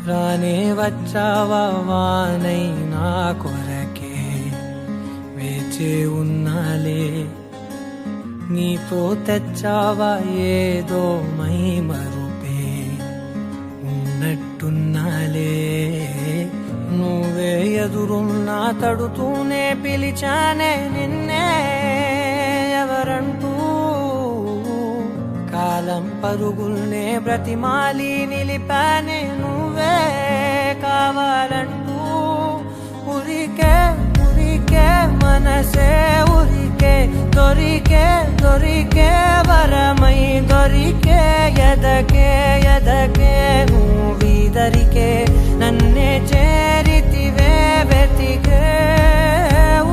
రానే వచ్చావా వానై నా కొరకే వేచే ఉన్నాలే నీతో తెచ్చావా ఏదో మై మరుపే ఉన్నట్టున్నాలే నువ్వే ఎదురున్నా తడుతూనే పిలిచానే నిన్నే ఎవరంటూ కాలం పరుగుల్నే బ్రతిమాలి నిలిపానే నువ్వే కావాలంటూ ఉరికే ఉరికే మనసే ఉరికే దొరికే దొరికే వరమై దొరికే ఎదకే ఎదకే నువ్విదరికే నన్నే చేరితివే వెతికే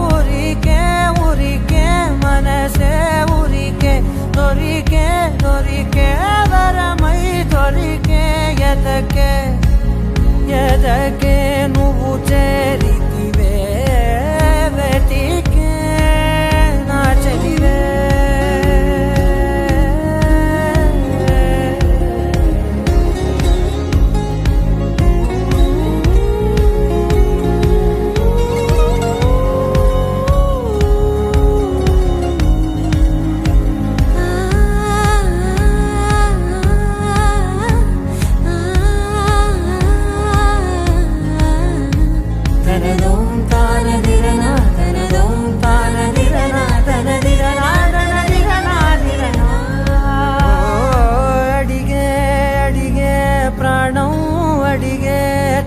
ఉరికే ఉరికే మనసే ఉరికే దొరికే దొరికే వరమై దొరికే ఎదకే ఎదకే నువ్వు చేరితివే వెతికే నా చెలివే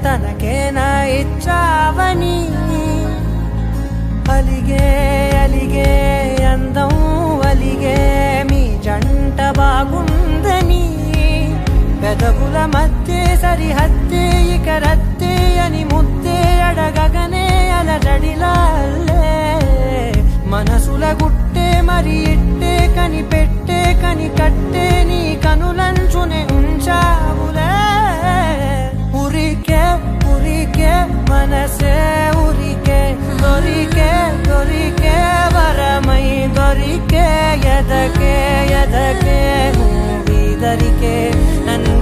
తనకేనా ఇచ్చావని అలిగే అలిగే అందం అలిగే మీ జంట బాగుందని పెదవుల మధ్య సరిహద్దే ఇక రద్దే అని ముద్దే అడగగనే అలజడిలాల్లే మనసుల గుట్టే మరి ఇట్టే కనిపెట్టే కని కట్టే నీ కనులంచునే ఉంచావులే ఉరికే ఉరికే మనసే ఉరికే దొరికే దొరికే వరమై దొరికే ఎదకే ఎదకే నువ్విదరికే నన్ను